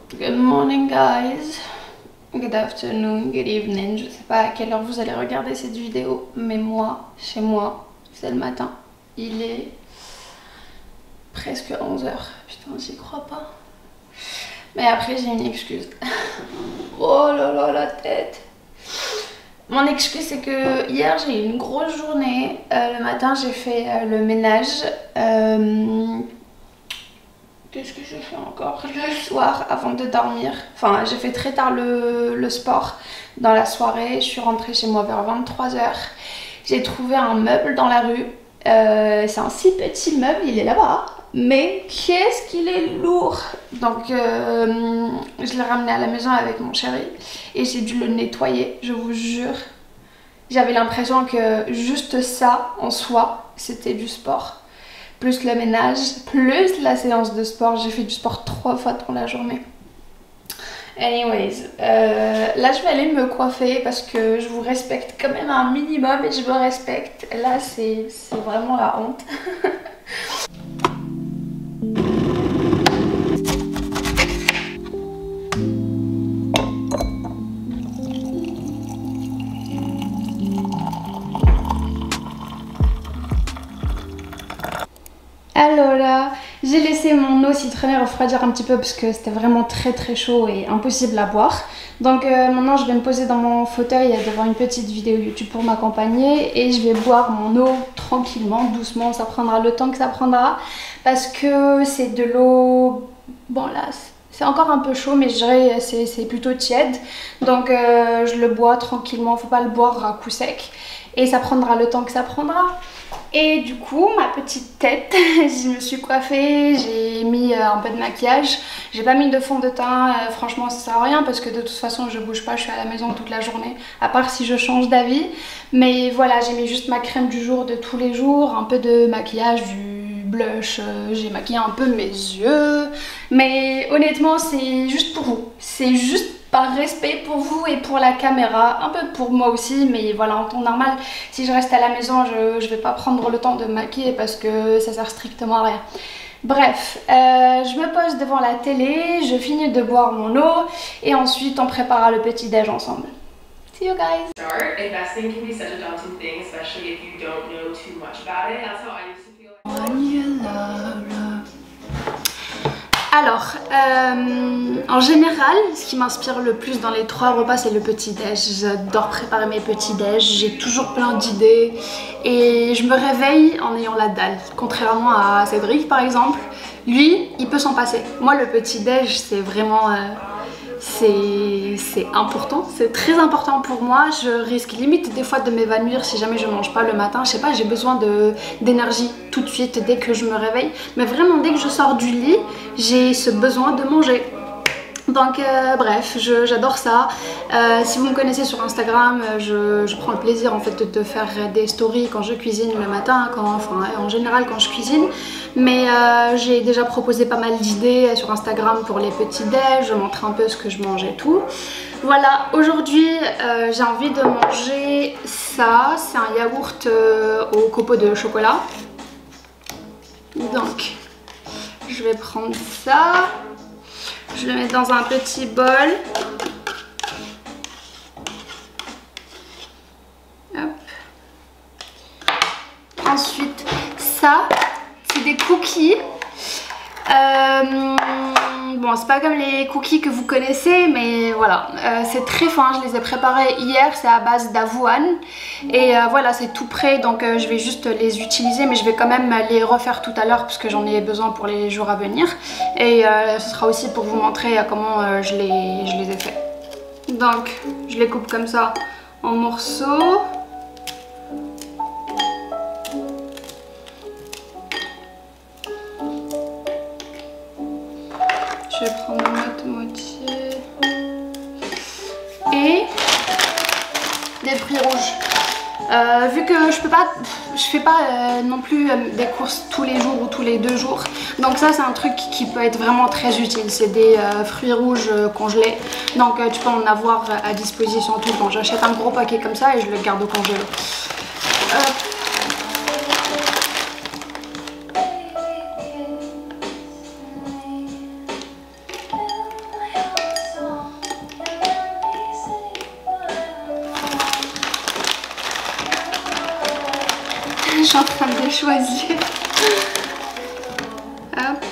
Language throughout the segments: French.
Good morning guys, good afternoon, good evening, je sais pas à quelle heure vous allez regarder cette vidéo, mais moi, chez moi, c'est le matin, il est presque 11 h, putain j'y crois pas. Mais après j'ai une excuse. Oh là là la tête. Mon excuse c'est que hier j'ai eu une grosse journée, le matin j'ai fait le ménage. Qu'est-ce que j'ai fait encore? Le soir avant de dormir, enfin j'ai fait très tard le sport dans la soirée, je suis rentrée chez moi vers 23 h. J'ai trouvé un meuble dans la rue, c'est un si petit meuble, il est là-bas, mais qu'est-ce qu'il est lourd. Donc je l'ai ramené à la maison avec mon chéri et j'ai dû le nettoyer, je vous jure. J'avais l'impression que juste ça en soi, c'était du sport. Plus le ménage, plus la séance de sport. J'ai fait du sport 3 fois dans la journée. Anyways, là je vais aller me coiffer parce que je vous respecte quand même un minimum et je me respecte. Là c'est vraiment la honte. Alors là, j'ai laissé mon eau citronnée refroidir un petit peu parce que c'était vraiment très chaud et impossible à boire. Donc maintenant je vais me poser dans mon fauteuil devant une petite vidéo YouTube pour m'accompagner et je vais boire mon eau tranquillement, doucement, ça prendra le temps que ça prendra parce que c'est de l'eau, bon là c'est encore un peu chaud mais je dirais c'est plutôt tiède. Donc je le bois tranquillement, faut pas le boire à coup sec et ça prendra le temps que ça prendra. Et du coup, ma petite tête, je me suis coiffée, j'ai mis un peu de maquillage, j'ai pas mis de fond de teint, franchement ça sert à rien parce que de toute façon je bouge pas, je suis à la maison toute la journée, à part si je change d'avis. Mais voilà, j'ai mis juste ma crème du jour de tous les jours, un peu de maquillage, du blush, j'ai maquillé un peu mes yeux. Mais honnêtement c'est juste pour vous, c'est juste par respect pour vous et pour la caméra, un peu pour moi aussi, mais voilà, en temps normal, si je reste à la maison, je vais pas prendre le temps de me maquiller parce que ça sert strictement à rien. Bref, je me pose devant la télé, je finis de boire mon eau et ensuite on préparera le petit déj ensemble. See you guys! Start, investing can be such a daunting thing, especially if you don't know too much about it. That's how I used to feel like. Alors, en général, ce qui m'inspire le plus dans les 3 repas, c'est le petit-déj. J'adore préparer mes petits-déj, j'ai toujours plein d'idées et je me réveille en ayant la dalle. Contrairement à Cédric par exemple, lui, il peut s'en passer. Moi, le petit-déj, c'est vraiment... c'est important, c'est très important pour moi. Je risque limite des fois de m'évanouir si jamais je mange pas le matin. Je sais pas, j'ai besoin d'énergie tout de suite dès que je me réveille. Mais vraiment dès que je sors du lit, j'ai ce besoin de manger. Donc bref, j'adore ça. Si vous me connaissez sur Instagram, je prends le plaisir en fait de faire des stories quand je cuisine le matin, en général quand je cuisine. Mais j'ai déjà proposé pas mal d'idées sur Instagram pour les petits déj, je montrer un peu ce que je mange et tout. Voilà, aujourd'hui j'ai envie de manger ça, c'est un yaourt au copeaux de chocolat. Donc je vais prendre ça. Je le mets dans un petit bol. Hop. Ensuite, ça, c'est des cookies. Bon, c'est pas comme les cookies que vous connaissez, mais voilà, c'est très fin. Je les ai préparés hier, c'est à base d'avoine. Et voilà, c'est tout prêt, donc je vais juste les utiliser, mais je vais quand même les refaire tout à l'heure parce que j'en ai besoin pour les jours à venir. Et ce sera aussi pour vous montrer comment je les ai fait. Donc, je les coupe comme ça en morceaux. Je vais prendre l'autre moitié. Et des fruits rouges. Vu que je fais pas non plus des courses tous les jours ou tous les 2 jours. Donc ça c'est un truc qui peut être vraiment très utile. C'est des fruits rouges congelés. Donc tu peux en avoir à disposition tout le temps. J'achète un gros paquet comme ça et je le garde au congélo. j'ai choisi. Hop.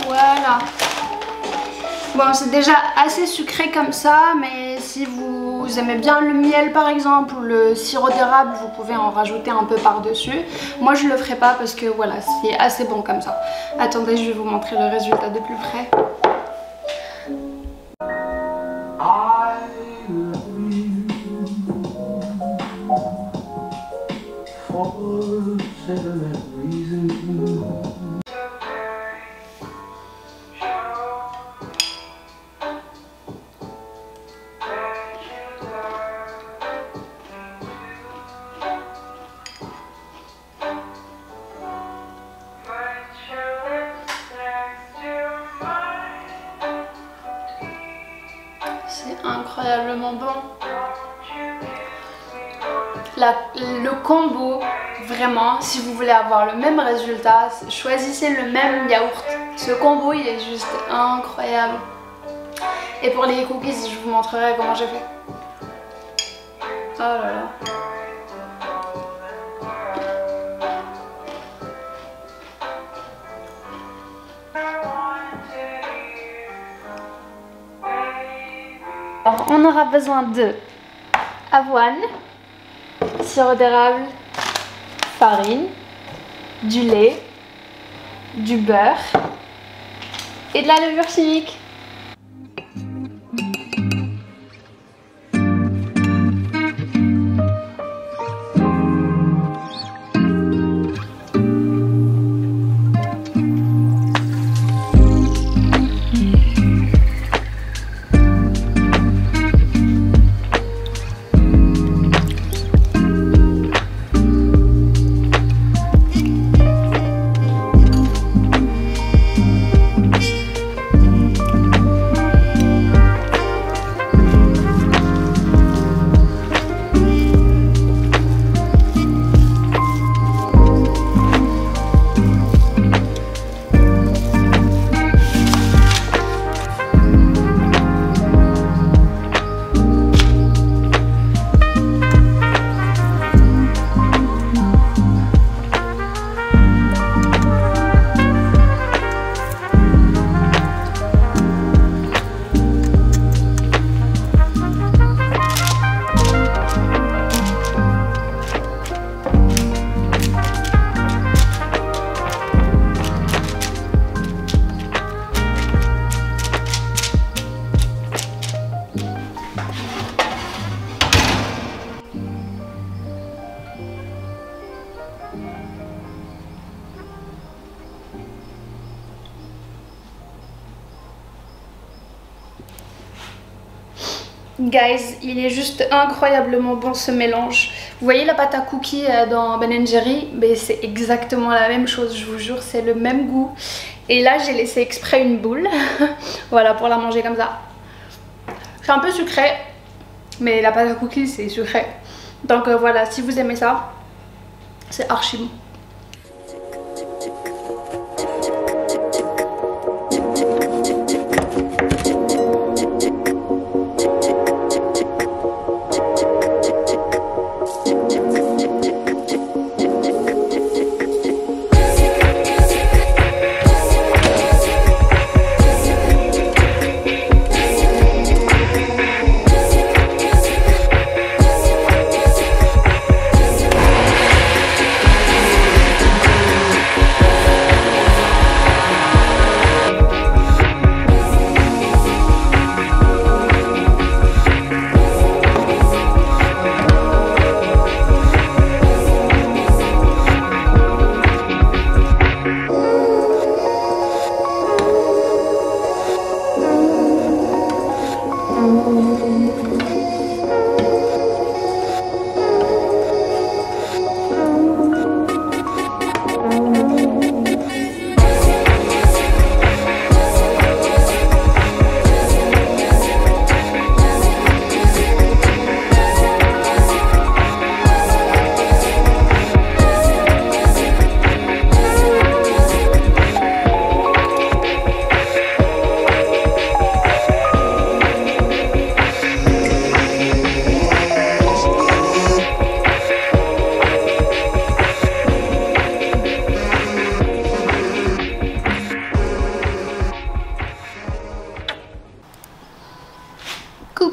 Voilà. Bon, c'est déjà assez sucré comme ça, mais si vous aimez bien le miel par exemple ou le sirop d'érable, vous pouvez en rajouter un peu par-dessus. Moi je le ferai pas parce que voilà, c'est assez bon comme ça. Attendez, je vais vous montrer le résultat de plus près. C'est incroyablement bon. Le combo, vraiment, si vous voulez avoir le même résultat, choisissez le même yaourt. Ce combo, il est juste incroyable. Et pour les cookies, je vous montrerai comment j'ai fait. Oh là là. Alors, on aura besoin de avoine, sirop d'érable, farine, du lait, du beurre et de la levure chimique. Guys, il est juste incroyablement bon ce mélange. Vous voyez la pâte à cookies dans Ben & Jerry? Mais c'est exactement la même chose, je vous jure, c'est le même goût. Et là j'ai laissé exprès une boule, voilà, pour la manger comme ça. C'est un peu sucré, mais la pâte à cookies c'est sucré. Donc voilà, si vous aimez ça, c'est archi bon.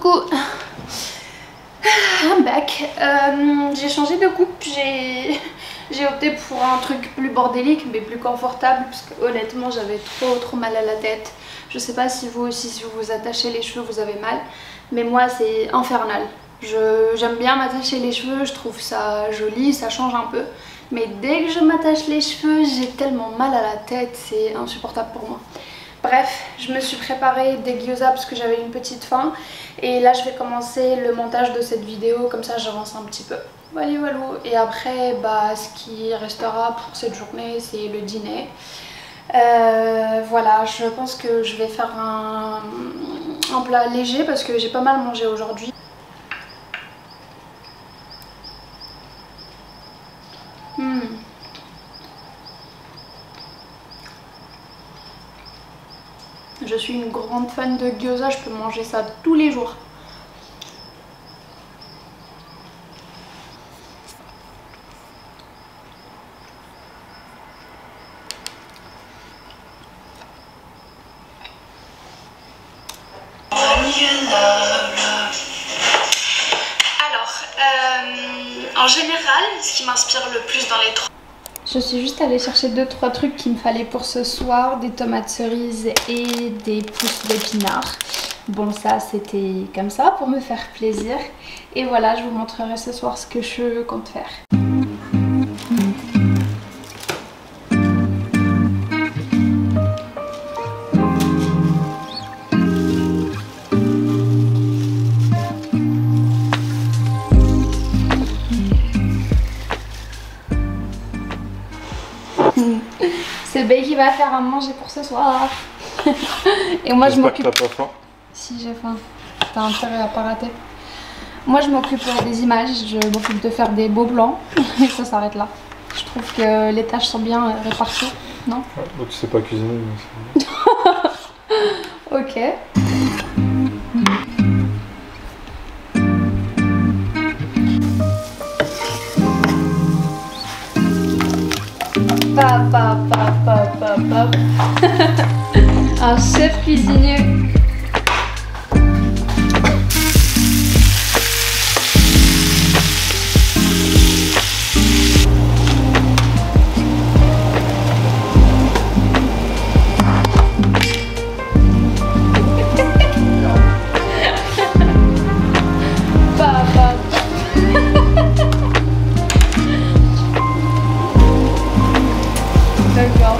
Coucou. I'm back. J'ai changé de coupe, j'ai opté pour un truc plus bordélique mais plus confortable parce que honnêtement j'avais trop mal à la tête. Je sais pas si vous aussi, si vous vous attachez les cheveux vous avez mal, mais moi c'est infernal. J'aime bien m'attacher les cheveux, je trouve ça joli, ça change un peu. Mais dès que je m'attache les cheveux, j'ai tellement mal à la tête, c'est insupportable pour moi. Bref, je me suis préparée des gyoza parce que j'avais une petite faim. Et là je vais commencer le montage de cette vidéo, comme ça j'avance un petit peu. Voilà, voilà. Et après, bah, ce qui restera pour cette journée, c'est le dîner. Voilà, je pense que je vais faire un plat léger parce que j'ai pas mal mangé aujourd'hui. Je suis une grande fan de gyoza, je peux manger ça tous les jours. En général, ce qui m'inspire le plus dans les trois... Je suis juste allée chercher 2-3 trucs qu'il me fallait pour ce soir, des tomates cerises et des pousses d'épinards. Bon, ça c'était comme ça pour me faire plaisir. Et voilà, je vous montrerai ce soir ce que je compte faire. C'est Bey qui va faire à manger pour ce soir. Et moi je m'occupe... J'espère que t'as pas faim. Si j'ai faim, t'as intérêt à pas rater. Moi je m'occupe des images, je m'occupe de faire des beaux plans. Et ça s'arrête là. Je trouve que les tâches sont bien réparties, non? Ouais, donc tu sais pas cuisiner. Mais ok. Un chef cuisinier. D'accord.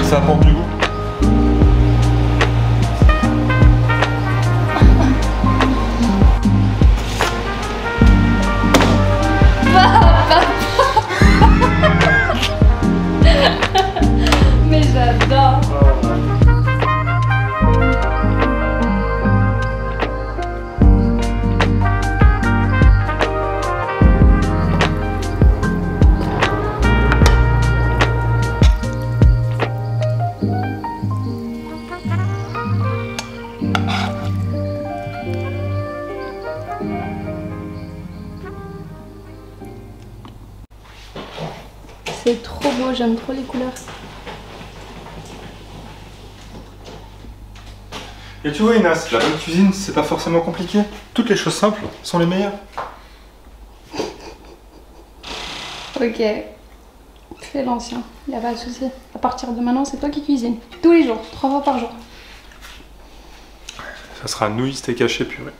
ça apporte du goût. Mais j'adore. C'est trop beau, j'aime trop les couleurs. Et tu vois Inas, la bonne cuisine, c'est pas forcément compliqué. Toutes les choses simples sont les meilleures. Ok, fais l'ancien, y a pas de souci. À partir de maintenant, c'est toi qui cuisines. Tous les jours, 3 fois par jour. Ça sera nouilles, steak haché, purée.